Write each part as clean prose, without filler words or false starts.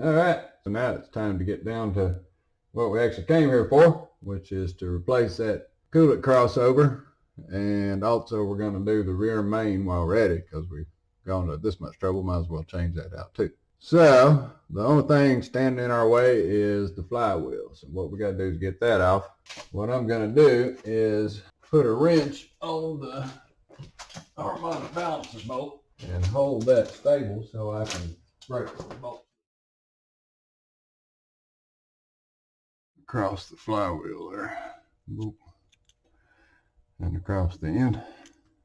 Alright, so now it's time to get down to what we actually came here for, which is to replace that coolant crossover. And also we're going to do the rear main while we're at it, because we've gone to this much trouble, might as well change that out too. So the only thing standing in our way is the flywheel. So what we got to do is get that off. What I'm going to do is put a wrench on the harmonic balancer bolt and hold that stable so I can break the bolt across the flywheel there. Boop. And across the end.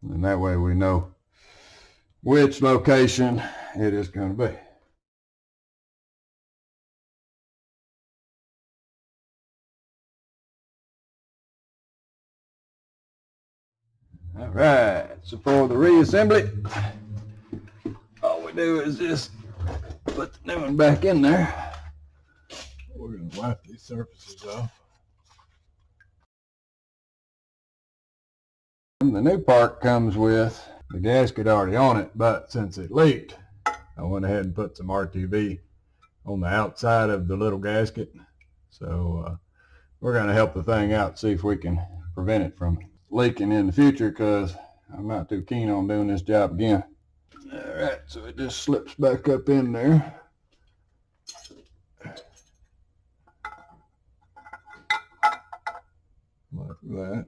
And that way we know which location it is going to be. All right, so for the reassembly, all we do is just put the new one back in there. We're going to wipe these surfaces off. And the new part comes with the gasket already on it, but since it leaked, I went ahead and put some RTV on the outside of the little gasket. So we're going to help the thing out, see if we can prevent it from leaking in the future, because I'm not too keen on doing this job again. All right, so it just slips back up in there. Like that.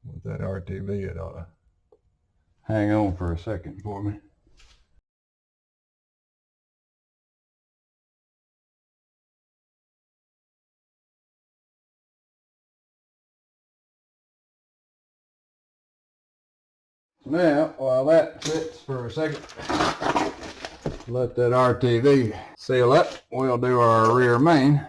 With that RTV, it ought to hang on for a second for me. Now, while that sits for a second, let that RTV seal up, we'll do our rear main.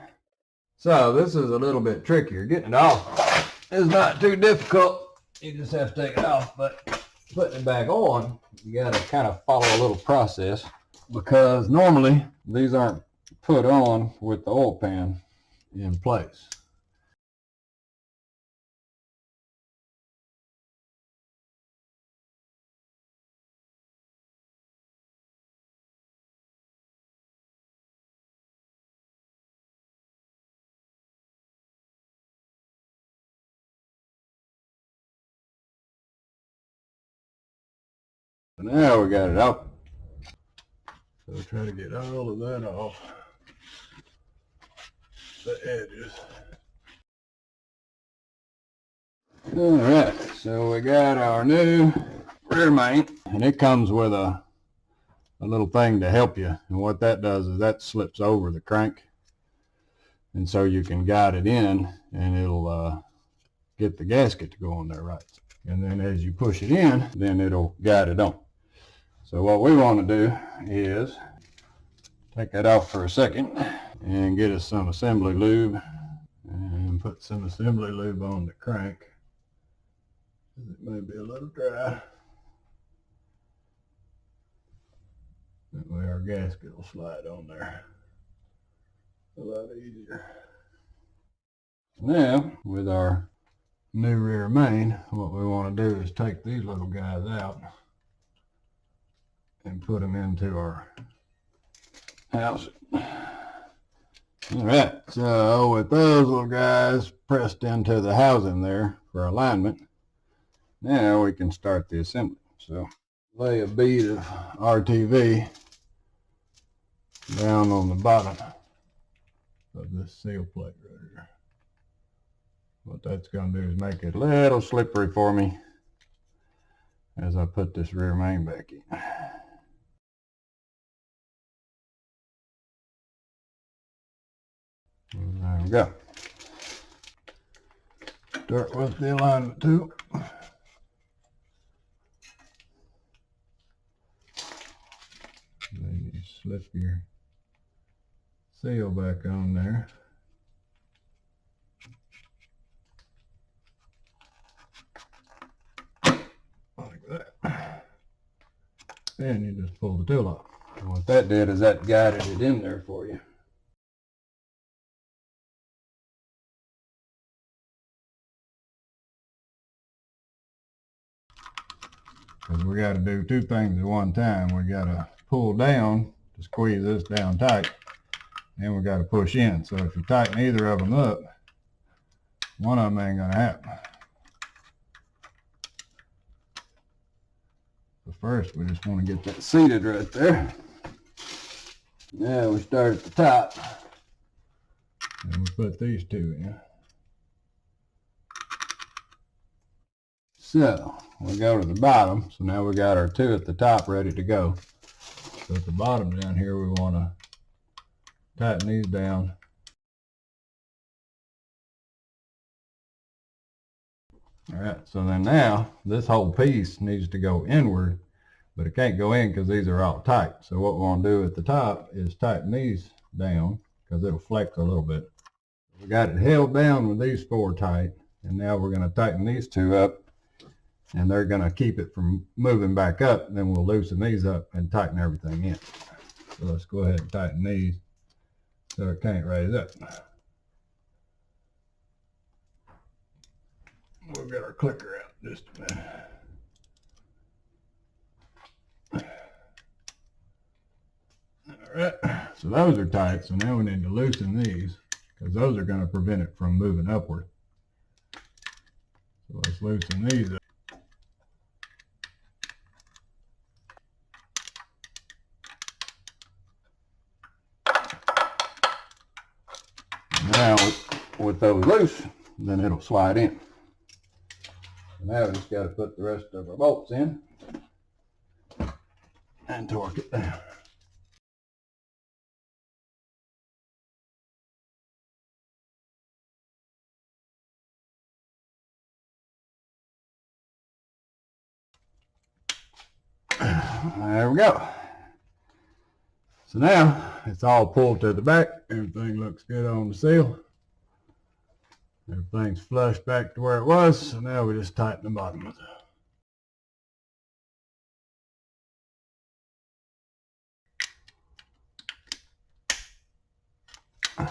So this is a little bit trickier. Getting it off is not too difficult. You just have to take it off, but putting it back on, you got to kind of follow a little process, because normally these aren't put on with the oil pan in place. So now we got it out. So try to get all of that off the edges. All right, so we got our new rear main, and it comes with a little thing to help you. And what that does is that slips over the crank, and so you can guide it in, and it'll get the gasket to go on there right. And then as you push it in, then it'll guide it on. So what we want to do is take that off for a second and get us some assembly lube, and put some assembly lube on the crank. It may be a little dry. That way our gasket will slide on there a lot easier. Now, with our new rear main, what we want to do is take these little guys out and put them into our housing. All right, so with those little guys pressed into the housing there for alignment, now we can start the assembly. So lay a bead of RTV down on the bottom of this seal plate right here. What that's going to do is make it a little slippery for me as I put this rear main back in. And there we go. Start with the alignment tool. Then you slip your seal back on there. Like that. And you just pull the tool off. And what that did is that guided it in there for you. Because we got to do two things at one time. We got to pull down to squeeze this down tight. Then we got to push in. So if you tighten either of them up, one of them ain't going to happen. So first we just want to get that seated right there. Now we start at the top. And we put these two in. So we go to the bottom. So now we got our two at the top ready to go. So at the bottom down here we want to tighten these down. Alright, so then now this whole piece needs to go inward, but it can't go in because these are all tight. So what we want to do at the top is tighten these down because it'll flex a little bit. We got it held down with these four tight, and now we're going to tighten these two up, and they're going to keep it from moving back up. And then we'll loosen these up and tighten everything in. So let's go ahead and tighten these so it can't raise up. We'll get our clicker out in just a minute. Alright, so those are tight, so now we need to loosen these because those are going to prevent it from moving upward. So let's loosen these up. Now with those loose, then it'll slide in. Now we just got to put the rest of our bolts in and torque it down. There we go. So now it's all pulled to the back. Everything looks good on the seal. Everything's flush back to where it was. So now we just tighten the bottom of it.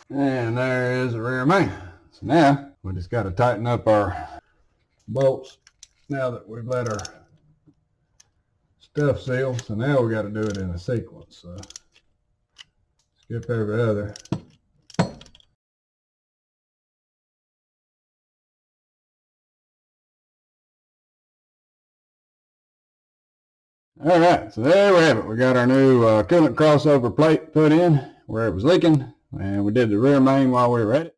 And there is the rear main. So now we just got to tighten up our bolts now that we've let our stuff seal. So now we got to do it in a sequence. So skip every other. All right, so there we have it. We got our new coolant crossover plate put in where it was leaking, and we did the rear main while we were at it.